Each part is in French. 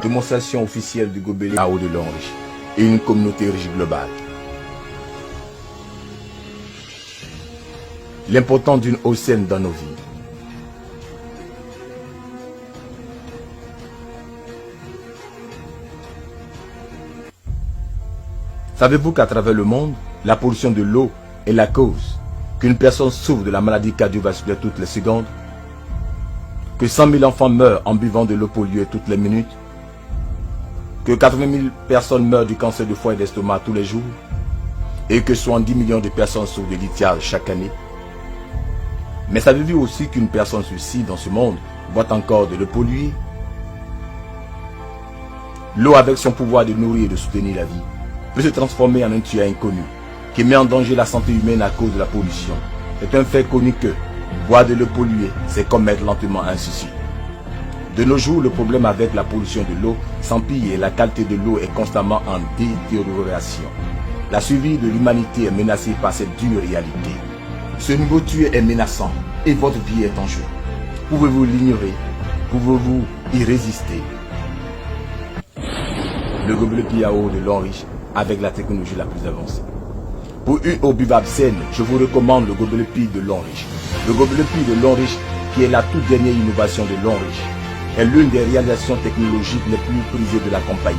Démonstration officielle du gobelet à eau de l'eau riche et une communauté riche globale. L'importance d'une eau saine dans nos vies. Savez-vous qu'à travers le monde, la pollution de l'eau est la cause qu'une personne souffre de la maladie cardiovasculaire toutes les secondes, que 100 000 enfants meurent en buvant de l'eau polluée toutes les minutes, que 80 000 personnes meurent du cancer du foie et d'estomac tous les jours, et que 70 millions de personnes souffrent de lithiase chaque année. Mais savez-vous aussi qu'une personne sur 6 dans ce monde boit encore de l'eau polluée? L'eau, avec son pouvoir de nourrir et de soutenir la vie, peut se transformer en un tueur inconnu qui met en danger la santé humaine à cause de la pollution. C'est un fait connu que boire de l'eau polluée, c'est commettre lentement un suicide. De nos jours, le problème avec la pollution de l'eau s'empire et la qualité de l'eau est constamment en détérioration. La survie de l'humanité est menacée par cette dure réalité. Ce nouveau tueur est menaçant et votre vie est en jeu. Pouvez-vous l'ignorer? Pouvez-vous y résister? Le gobelet PIAO de l'eau riche avec la technologie la plus avancée. Pour une eau buvable saine, je vous recommande le gobelet Pi de l'eau riche. Le gobelet Pi de l'eau riche, qui est la toute dernière innovation de l'eau riche, est l'une des réalisations technologiques les plus prisées de la compagnie.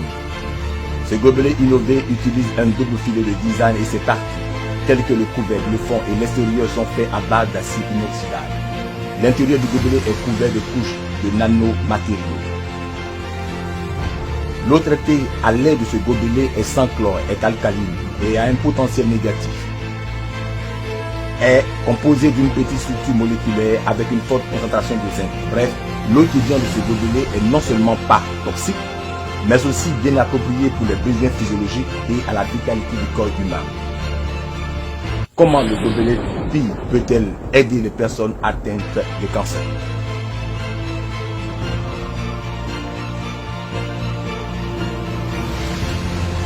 Ce gobelet innové utilise un double filet de design et ses parties, telles que le couvercle, le fond et l'extérieur, sont faits à base d'acide inoxydable. L'intérieur du gobelet est couvert de couches de nanomatériaux. L'eau traitée à l'aide de ce gobelet est sans chlore, est alcaline et a un potentiel négatif. Est composée d'une petite structure moléculaire avec une forte concentration de zinc. Bref, l'eau qui vient de ce gobelet est non seulement pas toxique, mais aussi bien appropriée pour les besoins physiologiques et à la vitalité du corps humain. Comment le gobelet Pi peut-elle aider les personnes atteintes de cancer?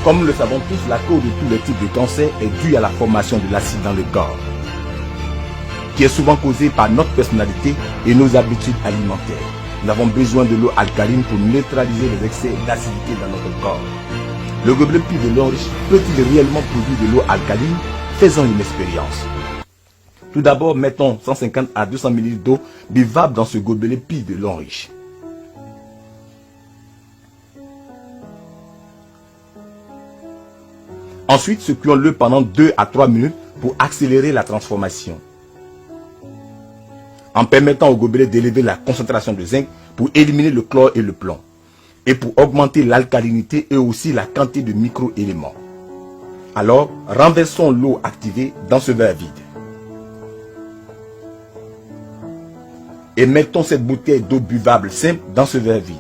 Comme nous le savons tous, la cause de tous les types de cancer est due à la formation de l'acide dans le corps, qui est souvent causée par notre personnalité et nos habitudes alimentaires. Nous avons besoin de l'eau alcaline pour neutraliser les excès d'acidité dans notre corps. Le gobelet Pi de l'eau riche peut-il réellement produire de l'eau alcaline? Faisons une expérience. Tout d'abord, mettons 150 à 200 ml d'eau buvable dans ce gobelet Pi de l'eau riche. Ensuite, secouons-le pendant 2 à 3 minutes pour accélérer la transformation, en permettant au gobelet d'élever la concentration de zinc pour éliminer le chlore et le plomb, et pour augmenter l'alcalinité et aussi la quantité de micro-éléments. Alors, renversons l'eau activée dans ce verre vide. Et mettons cette bouteille d'eau buvable simple dans ce verre vide.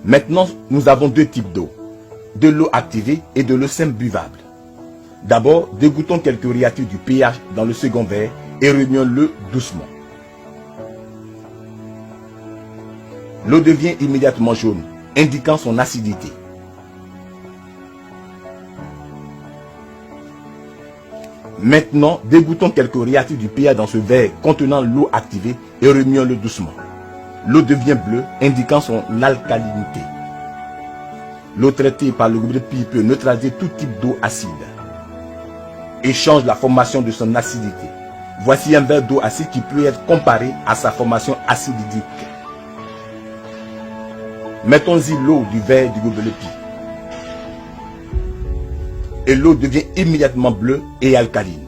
Maintenant, nous avons deux types d'eau, de l'eau activée et de l'eau simple buvable. D'abord, dégoutons quelques réactifs du pH dans le second verre et remuons-le doucement. L'eau devient immédiatement jaune, indiquant son acidité. Maintenant, dégoutons quelques réactifs du pH dans ce verre contenant l'eau activée et remuons-le doucement. L'eau devient bleue, indiquant son alcalinité. L'eau traitée par le gobelet Pi peut neutraliser tout type d'eau acide et change la formation de son acidité. Voici un verre d'eau acide qui peut être comparé à sa formation acidique. Mettons-y l'eau du verre du gobelet Pi. Et l'eau devient immédiatement bleue et alcaline.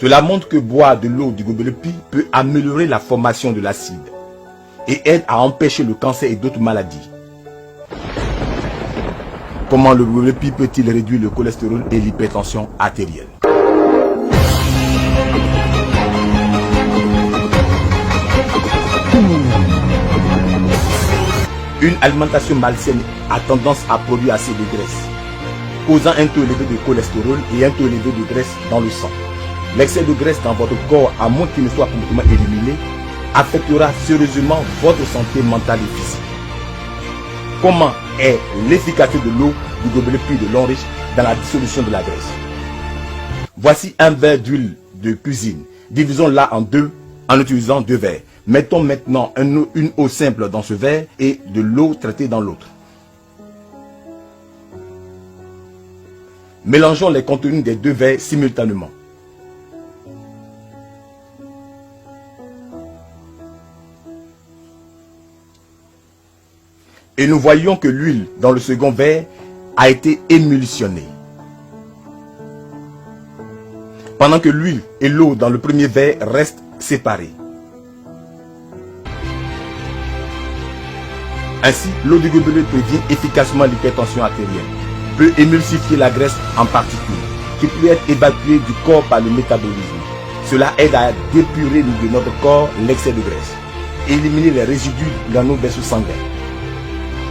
Cela montre que boire de l'eau du gobelet Pi peut améliorer la formation de l'acide et aide à empêcher le cancer et d'autres maladies. Comment le gobelet Pi peut-il réduire le cholestérol et l'hypertension artérielle? Une alimentation malsaine a tendance à produire assez de graisse, causant un taux élevé de cholestérol et un taux élevé de graisse dans le sang. L'excès de graisse dans votre corps, à moins qu'il ne soit complètement éliminé, affectera sérieusement votre santé mentale et physique. Comment est l'efficacité de l'eau du gobelet Pi de l'eau riche dans la dissolution de la graisse? Voici un verre d'huile de cuisine. Divisons-la en deux en utilisant 2 verres. Mettons maintenant une eau simple dans ce verre et de l'eau traitée dans l'autre. Mélangeons les contenus des 2 verres simultanément. Et nous voyons que l'huile dans le second verre a été émulsionnée. Pendant que l'huile et l'eau dans le premier verre restent séparées. Ainsi, l'eau du gobelet prévient efficacement l'hypertension artérielle, peut émulsifier la graisse en particules, qui peut être évacuée du corps par le métabolisme. Cela aide à dépurer de notre corps l'excès de graisse, éliminer les résidus dans nos vaisseaux sanguins.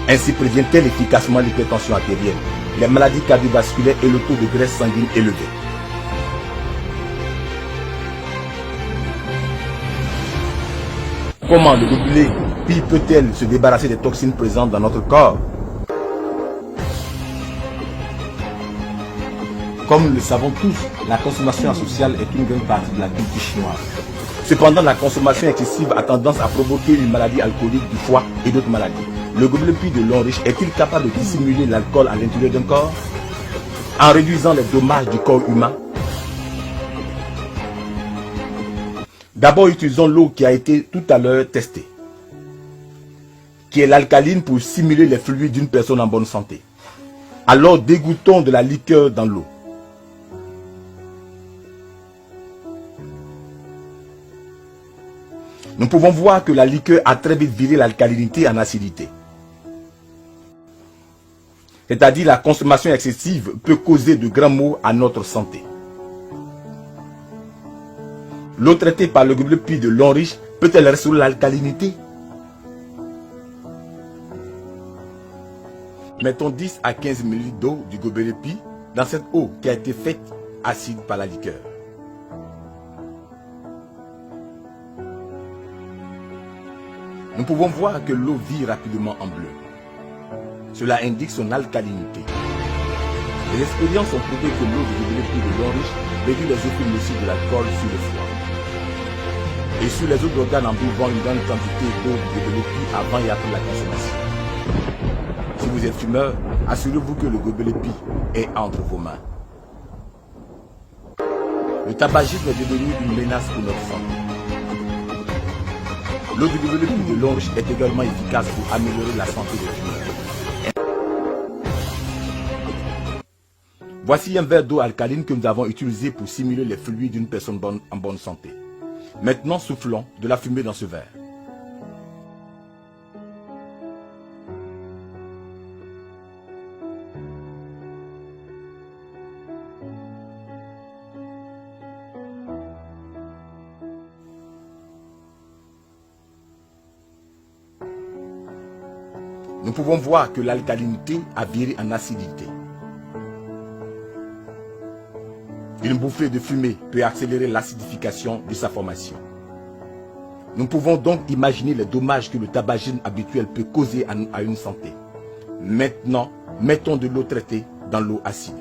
Ainsi prévient-elle efficacement l'hypertension artérielle, les maladies cardiovasculaires et le taux de graisse sanguine élevé. Comment le gobelet Pi peut-elle se débarrasser des toxines présentes dans notre corps? Comme nous le savons tous, la consommation asociale est une grande partie de la culture chinoise. Cependant, la consommation excessive a tendance à provoquer une maladie alcoolique du foie et d'autres maladies. Le gobelet Pi de Longriche est-il capable de dissimuler l'alcool à l'intérieur d'un corps en réduisant les dommages du corps humain? D'abord, utilisons l'eau qui a été tout à l'heure testée, qui est l'alcaline pour simuler les fluides d'une personne en bonne santé. Alors, dégoutons de la liqueur dans l'eau. Nous pouvons voir que la liqueur a très vite viré l'alcalinité en acidité. C'est-à-dire la consommation excessive peut causer de grands maux à notre santé. L'eau traitée par le gobelet Pi de Longriche peut-elle restaurer l'alcalinité? Mettons 10 à 15 ml d'eau du gobelet Pi dans cette eau qui a été faite acide par la liqueur. Nous pouvons voir que l'eau vire rapidement en bleu. Cela indique son alcalinité. Les expériences ont prouvé que l'eau du gobelet Pi de Longriche réduit les effets nocifs de l'alcool sur le foie et sur les autres organes en buvant une grande quantité d'eau du gobelet Pi avant et après la consommation. Si vous êtes fumeur, assurez-vous que le gobelet Pi est entre vos mains. Le tabagisme est devenu une menace pour notre santé. L'eau du gobelet Pi de Longriche est également efficace pour améliorer la santé des fumeurs. Voici un verre d'eau alcaline que nous avons utilisé pour simuler les fluides d'une personne en bonne santé. Maintenant, soufflons de la fumée dans ce verre. Nous pouvons voir que l'alcalinité a viré en acidité. Une bouffée de fumée peut accélérer l'acidification de sa formation. Nous pouvons donc imaginer les dommages que le tabagisme habituel peut causer à une santé. Maintenant, mettons de l'eau traitée dans l'eau acide.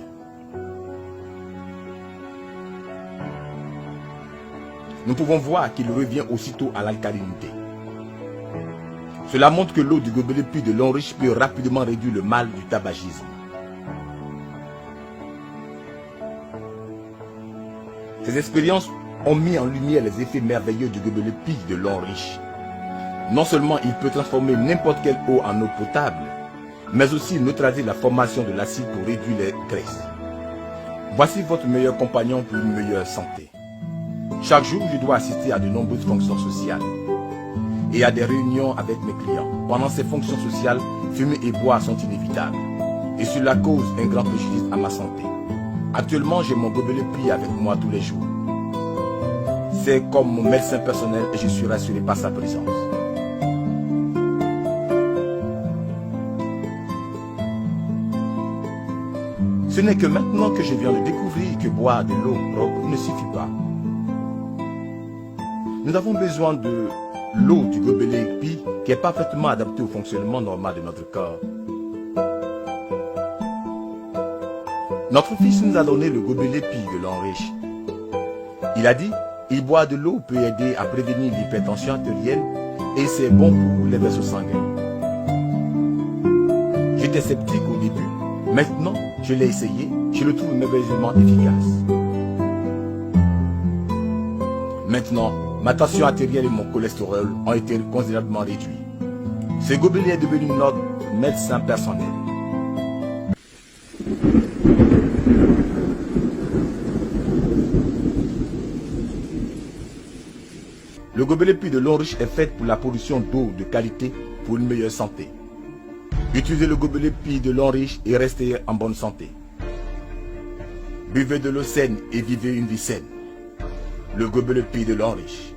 Nous pouvons voir qu'il revient aussitôt à l'alcalinité. Cela montre que l'eau du gobelet Pi de Longriche peut rapidement réduire le mal du tabagisme. Ces expériences ont mis en lumière les effets merveilleux du gobelet Pi de Longriche. Non seulement il peut transformer n'importe quelle eau en eau potable, mais aussi neutraliser la formation de l'acide pour réduire les graisses. Voici votre meilleur compagnon pour une meilleure santé. Chaque jour, je dois assister à de nombreuses fonctions sociales et à des réunions avec mes clients. Pendant ces fonctions sociales, fumer et boire sont inévitables et cela cause un grand préjudice à ma santé. Actuellement, j'ai mon gobelet Pi avec moi tous les jours. C'est comme mon médecin personnel et je suis rassuré par sa présence. Ce n'est que maintenant que je viens de découvrir que boire de l'eau propre ne suffit pas. Nous avons besoin de l'eau du gobelet Pi qui est parfaitement adaptée au fonctionnement normal de notre corps. Notre fils nous a donné le gobelet Pi de Longriche. Il a dit, Il boire de l'eau peut aider à prévenir l'hypertension artérielle et c'est bon pour les vaisseaux sanguins. J'étais sceptique au début, maintenant je l'ai essayé, je le trouve merveilleusement efficace. Maintenant, ma tension artérielle et mon cholestérol ont été considérablement réduits. Ce gobelet est devenu notre médecin personnel. Le gobelet puits de l'eau riche est fait pour la production d'eau de qualité pour une meilleure santé. Utilisez le gobelet puits de l'eau riche et restez en bonne santé. Buvez de l'eau saine et vivez une vie saine. Le gobelet puits de l'eau riche.